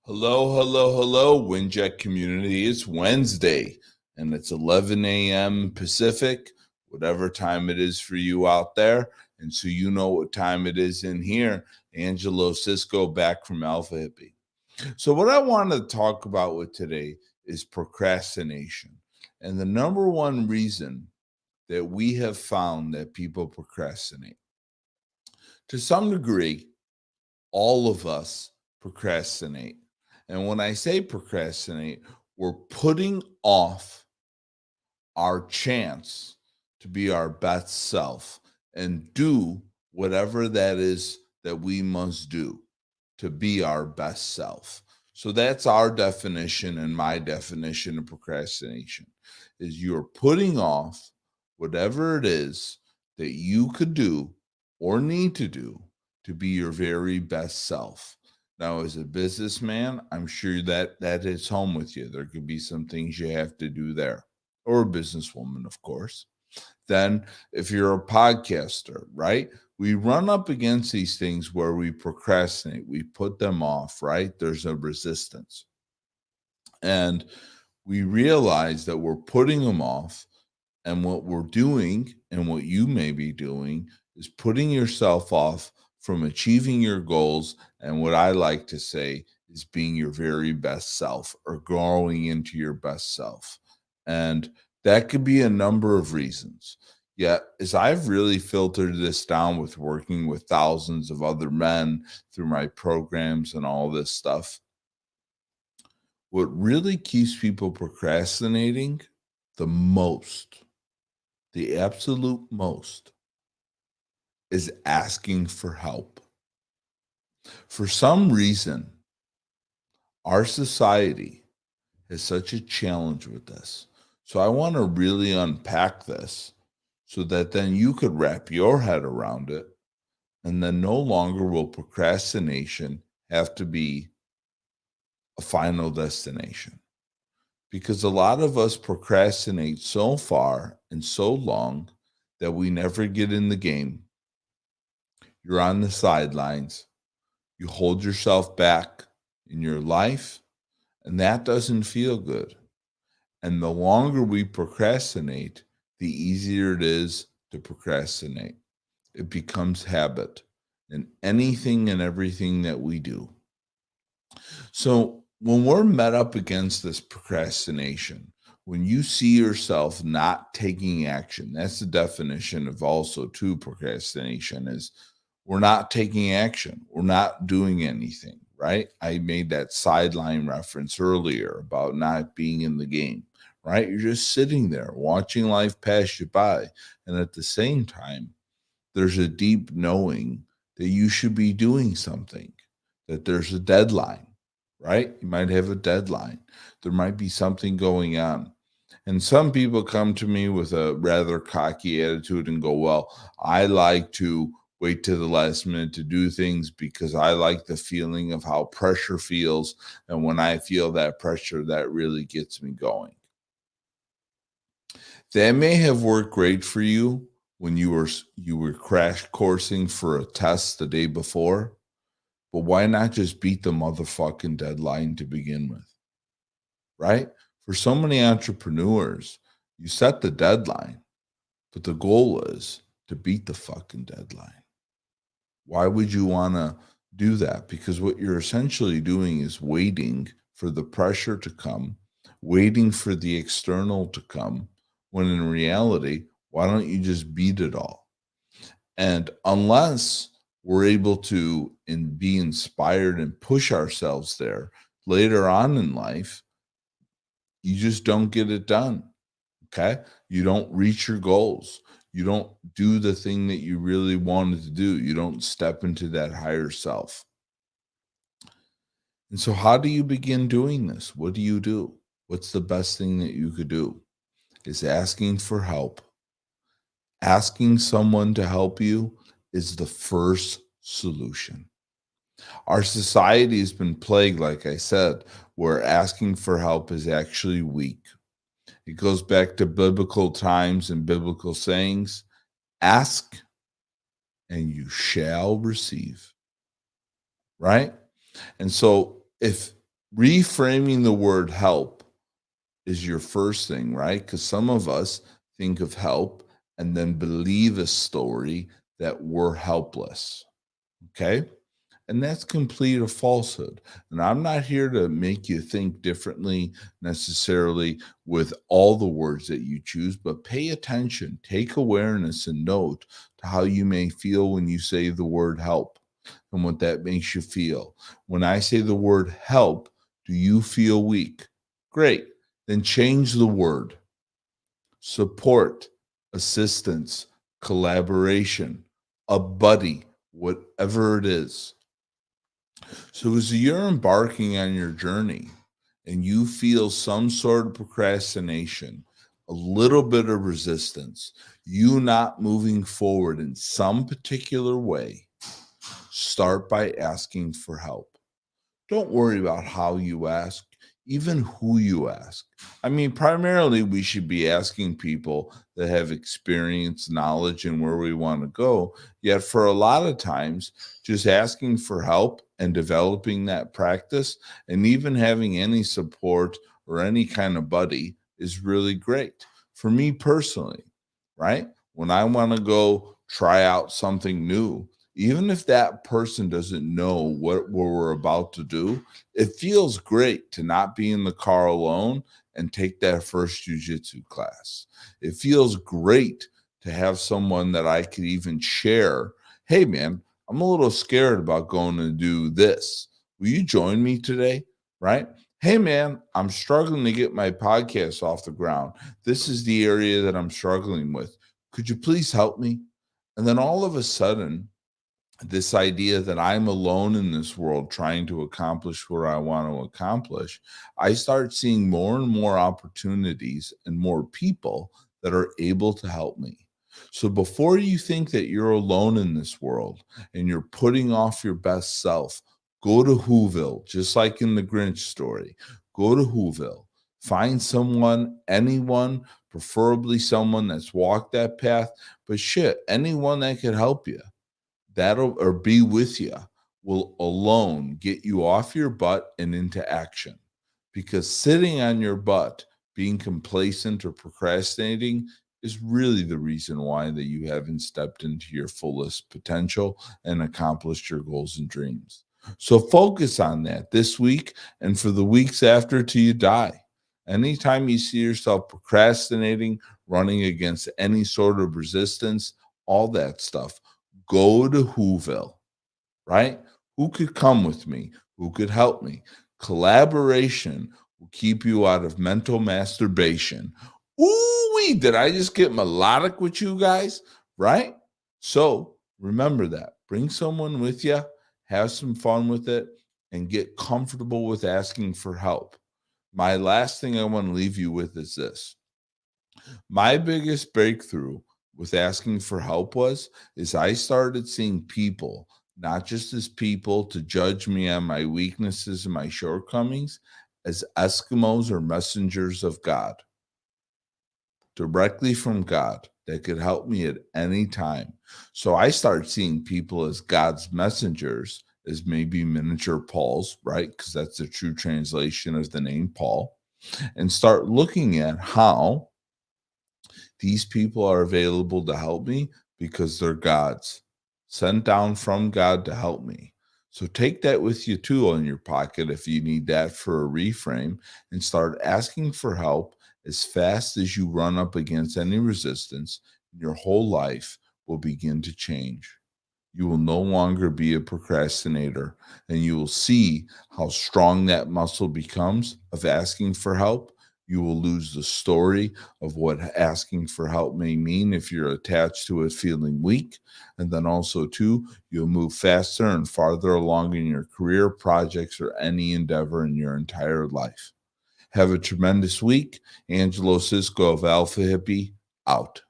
Hello, hello, hello, Windjet community. It's Wednesday and it's 11 a.m. Pacific, whatever time it is for you out there. And so you know what time it is in here. Angelo Sisco back from Alpha Hippie. So, what I want to talk about with today is procrastination. And the number one reason that we have found that people procrastinate. To some degree, all of us procrastinate. And when I say procrastinate, we're putting off our chance to be our best self and do whatever that is that we must do to be our best self. So that's our definition and my definition of procrastination is you're putting off whatever it is that you could do or need to do to be your very best self. Now, as a businessman, I'm sure that hits home with you. There could be some things you have to do there, or a businesswoman, of course. Then, if you're a podcaster, right? We run up against these things where we procrastinate, we put them off, right? There's a resistance. And we realize that we're putting them off. And what we're doing, and what you may be doing, is putting yourself off from achieving your goals. And what I like to say is being your very best self or growing into your best self. And that could be a number of reasons. Yet, as I've really filtered this down with working with thousands of other men through my programs and all this stuff, what really keeps people procrastinating the most, the absolute most, is asking for help. For some reason, our society has such a challenge with this. So I want to really unpack this so that then you could wrap your head around it. And then no longer will procrastination have to be a final destination. Because a lot of us procrastinate so far and so long that we never get in the game. You're on the sidelines. You hold yourself back in your life, and that doesn't feel good. And the longer we procrastinate, the easier it is to procrastinate. It becomes habit in anything and everything that we do. So when we're met up against this procrastination, when you see yourself not taking action, that's the definition of also too procrastination is we're not taking action. We're not doing anything, right? I made that sideline reference earlier about not being in the game, right? You're just sitting there watching life pass you by. And at the same time, there's a deep knowing that you should be doing something, that there's a deadline, right? You might have a deadline. There might be something going on. And some people come to me with a rather cocky attitude and go, well, I like to wait to the last minute to do things because I like the feeling of how pressure feels. And when I feel that pressure, that really gets me going. That may have worked great for you when you were crash coursing for a test the day before, but why not just beat the motherfucking deadline to begin with? Right? For so many entrepreneurs, you set the deadline, but the goal is to beat the fucking deadline. Why would you want to do that? Because what you're essentially doing is waiting for the pressure to come, waiting for the external to come, when in reality, why don't you just beat it all? And unless we're able to be inspired and push ourselves there later on in life, you just don't get it done. Okay. You don't reach your goals. You don't do the thing that you really wanted to do. You don't step into that higher self. And so, how do you begin doing this? What do you do? What's the best thing that you could do? Is asking for help. Asking someone to help you is the first solution. Our society has been plagued, like I said, where asking for help is actually weak. It goes back to biblical times and biblical sayings. Ask and you shall receive. Right? And so if Reframing the word help is your first thing, right? Because some of us think of help and then believe a story that we're helpless. Okay. And that's complete a falsehood. And I'm not here to make you think differently necessarily with all the words that you choose, but pay attention, take awareness, and note to how you may feel when you say the word help and what that makes you feel. When I say the word help, do you feel weak? Great. Then change the word support, assistance, collaboration, a buddy, whatever it is. So, as you're embarking on your journey and you feel some sort of procrastination, a little bit of resistance, you not moving forward in some particular way, start by asking for help. Don't worry about how you ask, even who you ask. I mean, primarily, we should be asking people that have experience, knowledge, and where we want to go. Yet, for a lot of times, just asking for help and developing that practice, and even having any support or any kind of buddy is really great. For me personally, right? When I want to go try out something new, even if that person doesn't know what we're about to do, it feels great to not be in the car alone and take that first jujitsu class. It feels great to have someone that I could even share. Hey, man, I'm a little scared about going to do this. Will you join me today? Right? Hey, man, I'm struggling to get my podcast off the ground. This is the area that I'm struggling with. Could you please help me? And then all of a sudden, this idea that I'm alone in this world trying to accomplish what I want to accomplish, I start seeing more and more opportunities and more people that are able to help me. So before you think that you're alone in this world and you're putting off your best self, go to Whoville, just like in the Grinch story. Go to Whoville. Find someone, anyone, preferably someone that's walked that path, but shit, anyone that could help you that'll or be with you will alone get you off your butt and into action because sitting on your butt being complacent or procrastinating is really the reason why that you haven't stepped into your fullest potential and accomplished your goals and dreams. So focus on that this week and for the weeks after till you die. Anytime you see yourself procrastinating, running against any sort of resistance, all that stuff, go to Whoville, right? Who could come with me? Who could help me? Collaboration will keep you out of mental masturbation. Ooh, did I just get melodic with you guys? Right? So remember that. Bring someone with you, have some fun with it, and get comfortable with asking for help. My last thing I want to leave you with is this. My biggest breakthrough with asking for help is I started seeing people not just as people to judge me on my weaknesses and my shortcomings as Eskimos or messengers of God directly from God that could help me at any time. So I started seeing people as God's messengers, as maybe miniature Pauls, right? Because that's the true translation of the name Paul, and start looking at how these people are available to help me because they're God's, sent down from God to help me. So take that with you too in your pocket if you need that for a reframe and start asking for help as fast as you run up against any resistance. Your whole life will begin to change. You will no longer be a procrastinator, and you will see how strong that muscle becomes of asking for help. You will lose the story of what asking for help may mean if you're attached to it feeling weak. And then also, too, you'll move faster and farther along in your career, projects, or any endeavor in your entire life. Have a tremendous week. Angelo Sisco of Alpha Hippie out.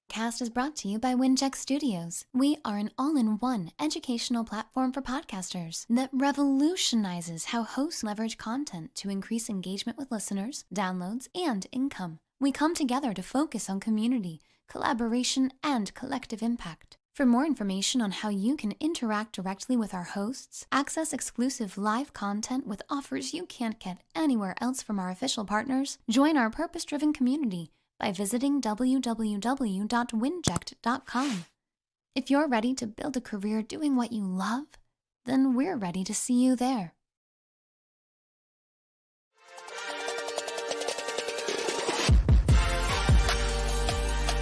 Cast is brought to you by Wincheck Studios. We are an all-in-one educational platform for podcasters that revolutionizes how hosts leverage content to increase engagement with listeners, downloads, and income. We come together to focus on community, collaboration, and collective impact. For more information on how you can interact directly with our hosts, access exclusive live content with offers you can't get anywhere else from our official partners, join our purpose-driven community by visiting www.winject.com. If you're ready to build a career doing what you love, then we're ready to see you there.